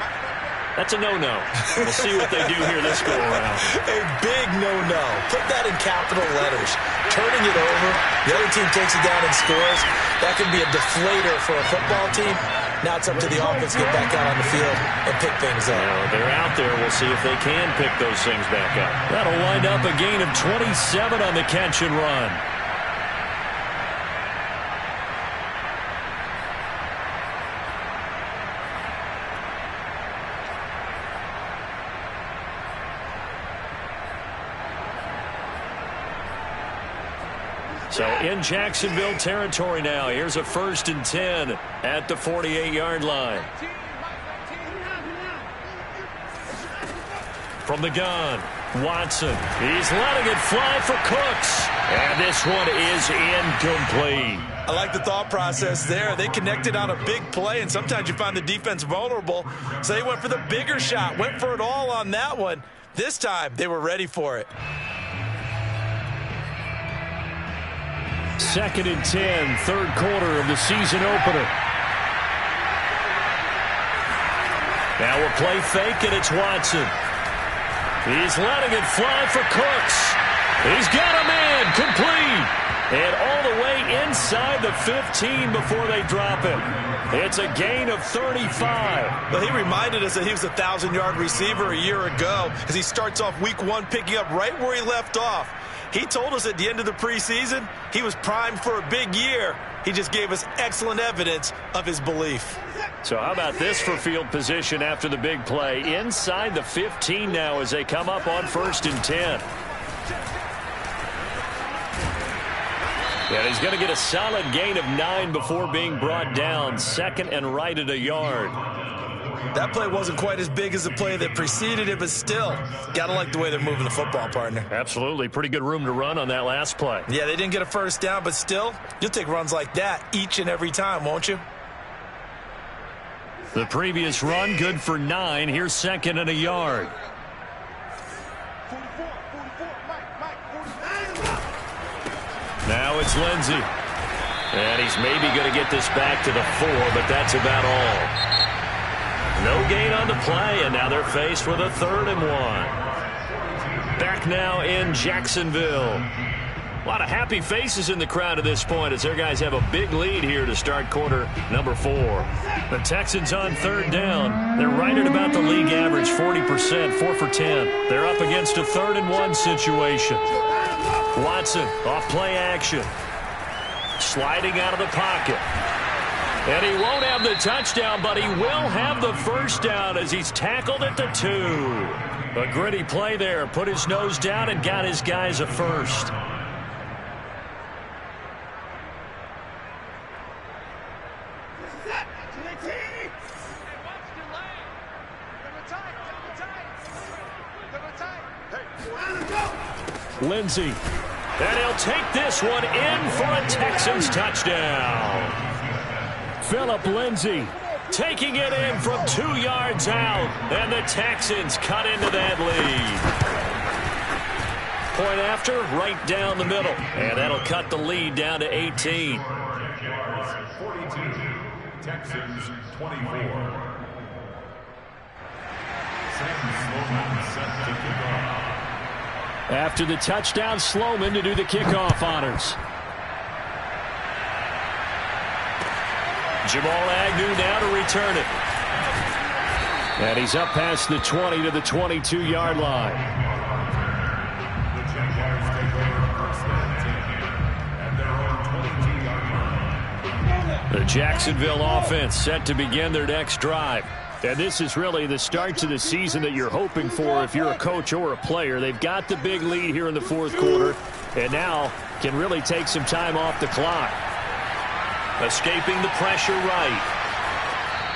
That's a no-no. We'll see what they do here this go-around. A big no-no. Put that in capital letters. Turning it over, the other team takes it down and scores. That can be a deflator for a football team. Now it's up to the offense to get back out on the field and pick things up. Well, they're out there. We'll see if they can pick those things back up. That'll wind up a gain of 27 on the catch and run. So in Jacksonville territory now. Here's a 1st and 10 at the 48-yard line. From the gun, Watson. He's letting it fly for Cooks. And this one is incomplete. I like the thought process there. They connected on a big play, and sometimes you find the defense vulnerable. So they went for the bigger shot, went for it all on that one. This time, they were ready for it. 2nd and 10, third quarter of the season opener. Now we'll play fake, and it's Watson. He's letting it fly for Cooks. He's got a man complete. And all the way inside the 15 before they drop him. It's a gain of 35. Well, he reminded us that he was a 1,000-yard receiver a year ago as he starts off week 1 picking up right where he left off. He told us at the end of the preseason he was primed for a big year. He just gave us excellent evidence of his belief. So how about this for field position after the big play? Inside the 15 now as they come up on 1st and 10. And he's going to get a solid gain of 9 before being brought down. 2nd and right at a yard. That play wasn't quite as big as the play that preceded it, but still, got to like the way they're moving the football, partner. Absolutely. Pretty good room to run on that last play. Yeah, they didn't get a first down, but still, you'll take runs like that each and every time, won't you? The previous run, good for 9. Here's 2nd and a yard. Now it's Lindsey. And he's maybe going to get this back to the 4, but that's about all. No gain on the play, and now they're faced with a 3rd and 1. Back now in Jacksonville. A lot of happy faces in the crowd at this point as their guys have a big lead here to start quarter number 4. The Texans on 3rd down. They're right at about the league average, 40%, 4 for 10. They're up against a 3rd and 1 situation. Watson off play action. Sliding out of the pocket. And he won't have the touchdown, but he will have the first down as he's tackled at the 2. A gritty play there. Put his nose down and got his guys a first. Lindsey. And he'll take this one in for a Texans touchdown. Phillip Lindsey taking it in from 2 yards out. And the Texans cut into that lead. Point after, right down the middle. And that'll cut the lead down to 18. Jaguars 42, Texans 24. Sam Sloman set to kick off. After the touchdown, Sloman to do the kickoff honors. Jamal Agnew now to return it. And he's up past the 20 to the 22-yard line. The Jacksonville offense set to begin their next drive. And this is really the start to the season that you're hoping for if you're a coach or a player. They've got the big lead here in the fourth quarter and now can really take some time off the clock. Escaping the pressure right.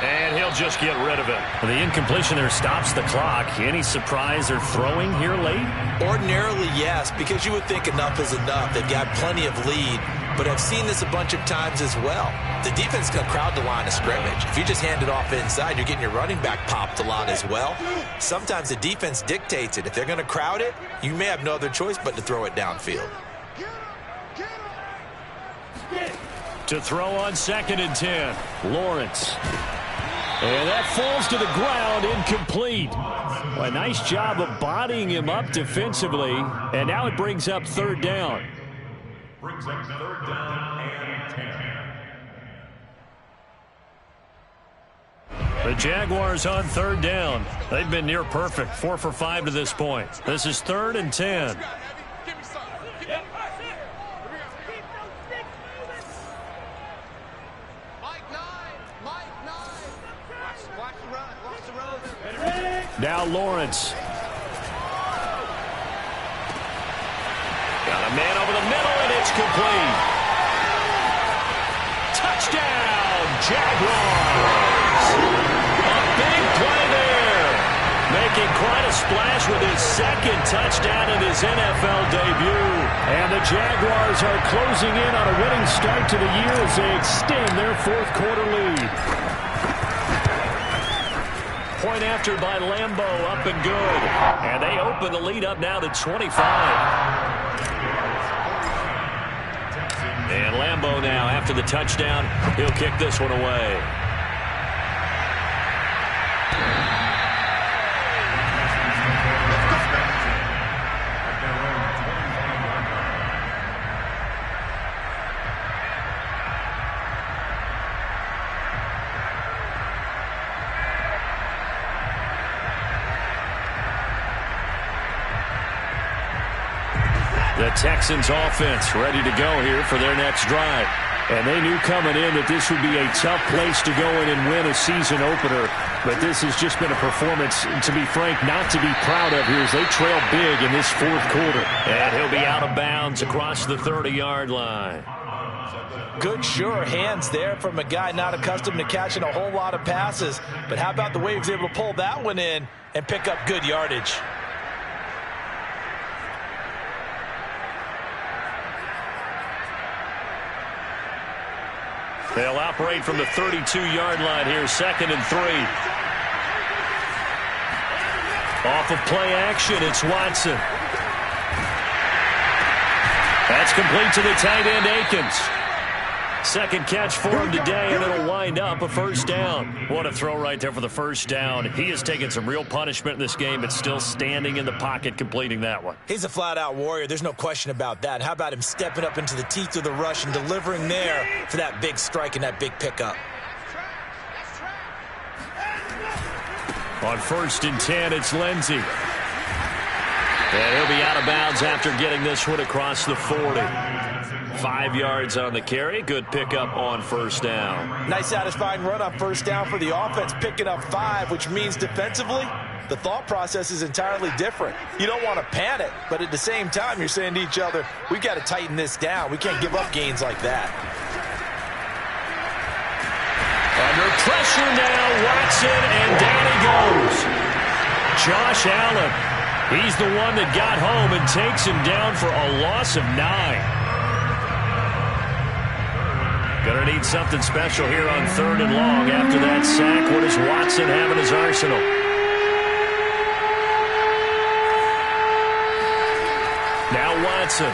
And he'll just get rid of it. The incompletion there stops the clock. Any surprise or throwing here late? Ordinarily, yes, because you would think enough is enough. They've got plenty of lead, but I've seen this a bunch of times as well. The defense can crowd the line of scrimmage. If you just hand it off inside, you're getting your running back popped a lot as well. Sometimes the defense dictates it. If they're going to crowd it, you may have no other choice but to throw it downfield. To throw on 2nd and 10, Lawrence. And that falls to the ground, incomplete. Well, a nice job of bodying him up defensively, and now it brings up 3rd down. Brings up 3rd down and 10. The Jaguars on 3rd down. They've been near perfect, 4 for 5 to this point. This is 3rd and 10. Now Lawrence. Got a man over the middle, and it's complete. Touchdown, Jaguars. A big play there. Making quite a splash with his 2nd touchdown in his NFL debut. And the Jaguars are closing in on a winning start to the year as they extend their 4th quarter lead. Point after by Lambo, up and good. And they open the lead up now to 25. And Lambo now, after the touchdown, he'll kick this one away. The Texans offense ready to go here for their next drive. And they knew coming in that this would be a tough place to go in and win a season opener. But this has just been a performance, to be frank, not to be proud of here as they trail big in this 4th quarter. And he'll be out of bounds across the 30-yard line. Good, sure hands there from a guy not accustomed to catching a whole lot of passes. But how about the way he was able to pull that one in and pick up good yardage? They'll operate from the 32-yard line here, 2nd and 3. Off of play action, it's Watson. That's complete to the tight end, Akins. 2nd catch for him today, and it'll wind up a 1st down. What a throw right there for the 1st down. He has taken some real punishment in this game, but still standing in the pocket completing that one. He's a flat-out warrior. There's no question about that. How about him stepping up into the teeth of the rush and delivering there for that big strike and that big pickup? On 1st and 10, it's Lindsey. And he'll be out of bounds after getting this one across the 40. 5 yards on the carry. Good pickup on 1st down. Nice satisfying run on 1st down for the offense, picking up 5, which means defensively, the thought process is entirely different. You don't want to panic, but at the same time, you're saying to each other, we've got to tighten this down. We can't give up gains like that. Under pressure now, Watson, and down he goes. Josh Allen. He's the one that got home and takes him down for a loss of 9. Gonna need something special here on 3rd and long after that sack. What does Watson have in his arsenal? Now Watson.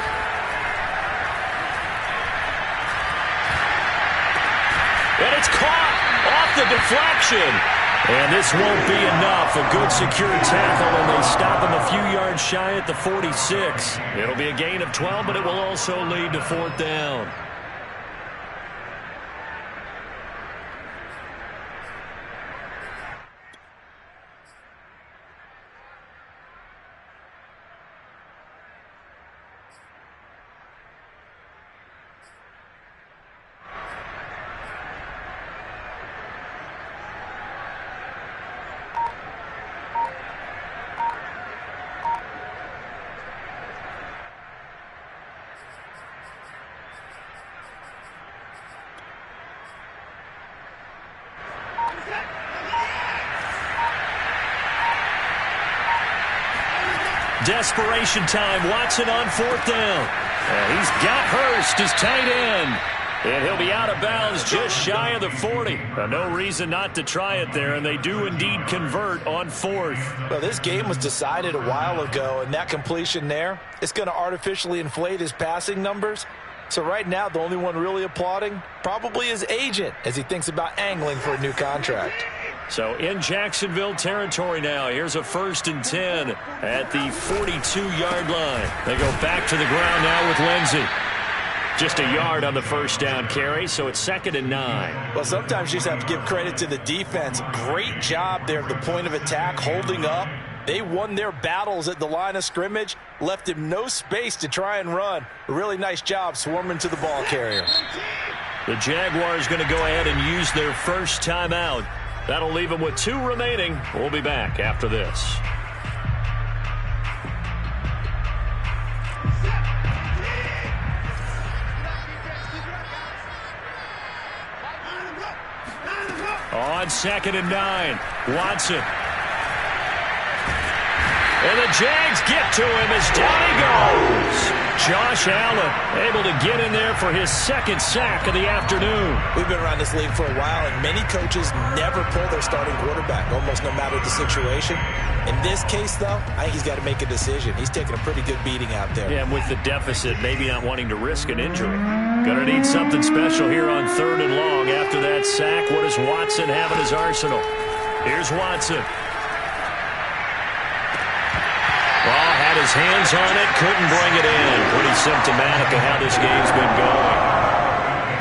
And it's caught off the deflection. And this won't be enough. A good secure tackle, and they stop him a few yards shy at the 46. It'll be a gain of 12, but it will also lead to 4th down. desperation time. Watson on 4th down. And he's got Hurst as tight end. And he'll be out of bounds just shy of the 40. No reason not to try it there, and they do indeed convert on 4th. Well, this game was decided a while ago, and that completion there, it's going to artificially inflate his passing numbers. So right now, the only one really applauding probably his agent as he thinks about angling for a new contract. So in Jacksonville territory now. Here's a 1st and 10 at the 42-yard line. They go back to the ground now with Lindsey. Just a yard on the 1st down carry, so it's 2nd and 9. Well, sometimes you just have to give credit to the defense. Great job there at the point of attack, holding up. They won their battles at the line of scrimmage, left him no space to try and run. A really nice job swarming to the ball carrier. The Jaguars going to go ahead and use their first timeout. That'll leave them with 2 remaining. We'll be back after this. On 2nd and 9, Watson. And the Jags get to him as down he goes. Josh Allen able to get in there for his 2nd sack of the afternoon. We've been around this league for a while, and many coaches never pull their starting quarterback, almost no matter the situation. In this case, though, I think he's got to make a decision. He's taking a pretty good beating out there. Yeah, and with the deficit, maybe not wanting to risk an injury. Going to need something special here on 3rd and long. After that sack, what does Watson have in his arsenal? Here's Watson. Well, had his hands on it, couldn't bring it in. Pretty symptomatic of how this game's been going.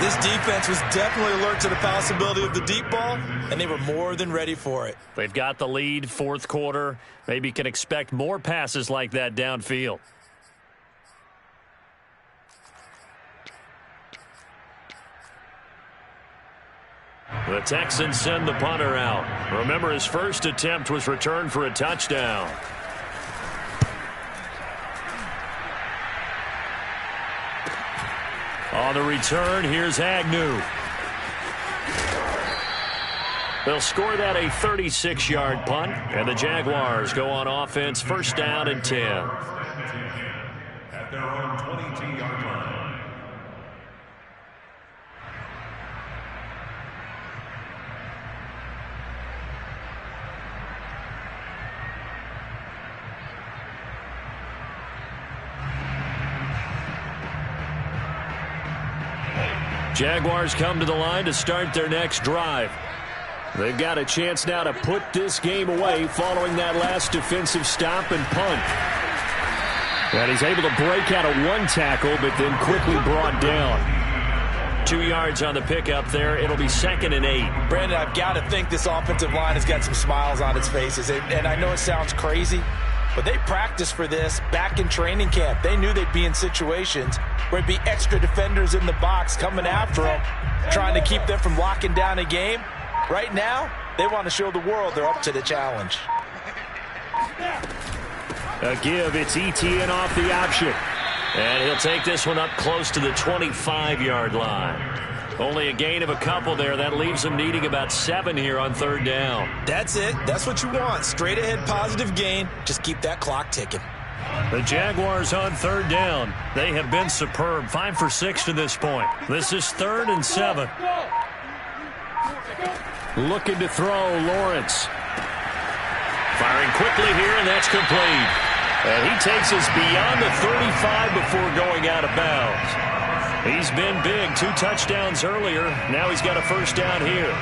This defense was definitely alert to the possibility of the deep ball, and they were more than ready for it. They've got the lead, 4th quarter. Maybe can expect more passes like that downfield. The Texans send the punter out. Remember, his first attempt was returned for a touchdown. On the return, here's Agnew. They'll score that a 36-yard punt, and the Jaguars go on offense, 1st down and 10. At their own 22-yard line. Jaguars come to the line to start their next drive. They've got a chance now to put this game away following that last defensive stop and punt. And he's able to break out of 1 tackle, but then quickly brought down. 2 yards on the pickup there. It'll be 2nd and 8. Brandon, I've got to think this offensive line has got some smiles on its faces. And I know it sounds crazy, but they practiced for this back in training camp. They knew they'd be in situations where it'd be extra defenders in the box coming after them, trying to keep them from locking down a game. Right now, they want to show the world they're up to the challenge. A give, it's Etienne off the option. And he'll take this one up close to the 25-yard line. Only a gain of a couple there. That leaves him needing about 7 here on 3rd down. That's it. That's what you want. Straight ahead positive gain. Just keep that clock ticking. The Jaguars on 3rd down. They have been superb. 5 for 6 to this point. This is 3rd and 7. Looking to throw, Lawrence. Firing quickly here, and that's complete. And he takes us beyond the 35 before going out of bounds. He's been big. 2 touchdowns earlier. Now he's got a 1st down here.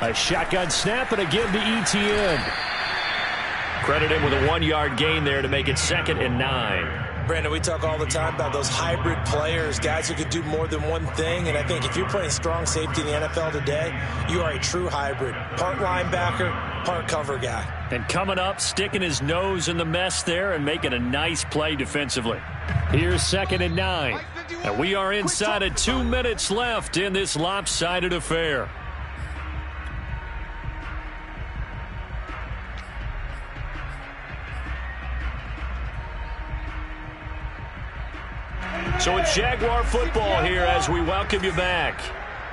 A shotgun snap and a give to Etienne. Credit him with a 1-yard gain there to make it 2nd and 9. Brandon, we talk all the time about those hybrid players, guys who can do more than one thing. And I think if you're playing strong safety in the NFL today, you are a true hybrid. Part linebacker, part cover guy. And coming up, sticking his nose in the mess there and making a nice play defensively. Here's 2nd and 9. And we are inside of 2 minutes left in this lopsided affair. So it's Jaguar football here as we welcome you back.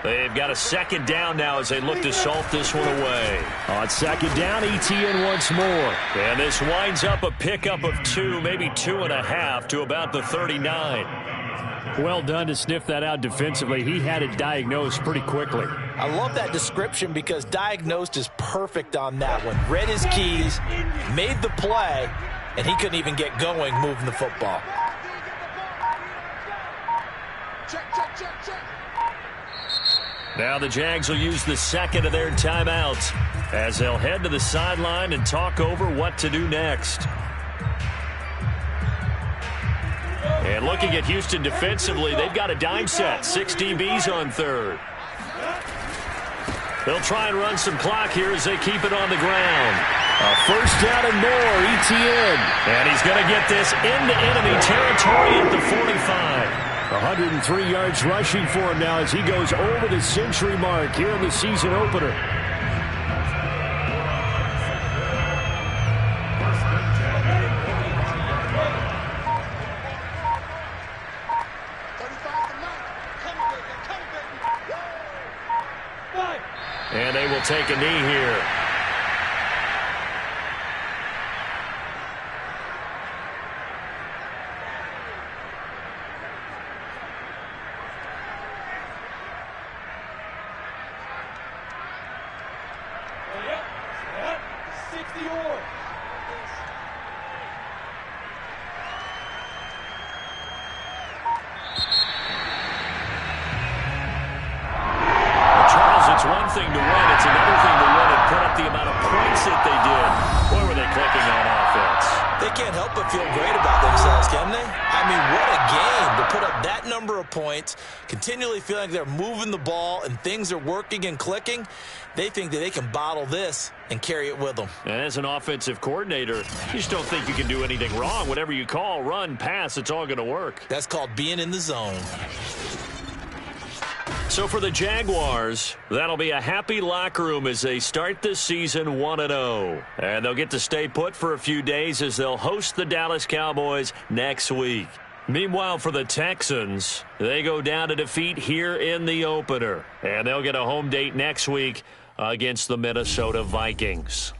They've got a second down now as they look to salt this one away. On second down, ETN once more. And this winds up a pickup of 2, maybe 2.5 to about the 39. Well done to sniff that out defensively. He had it diagnosed pretty quickly. I love that description because diagnosed is perfect on that one. Read his keys, made the play, and he couldn't even get going moving the football. Check, check, check, check. Now the Jags will use the second of their timeouts as they'll head to the sideline and talk over what to do next. And looking at Houston defensively, they've got a dime set. 6 DBs on third. They'll try and run some clock here as they keep it on the ground. A first down and more, ETN. And he's going to get this into enemy territory at the 45. 103 yards rushing for him now as he goes over the century mark here in the season opener. And they will take a knee here. It's one thing to win. It's another thing to win and put up the amount of points that they did. Boy, were they clicking on offense. They can't help but feel great about themselves, can they? I mean, what a game to put up that number of points, continually feeling like they're moving the ball and things are working and clicking. They think that they can bottle this and carry it with them. And as an offensive coordinator, you just don't think you can do anything wrong. Whatever you call, run, pass, it's all going to work. That's called being in the zone. So for the Jaguars, that'll be a happy locker room as they start this season 1-0. And they'll get to stay put for a few days as they'll host the Dallas Cowboys next week. Meanwhile, for the Texans, they go down to defeat here in the opener. And they'll get a home date next week against the Minnesota Vikings.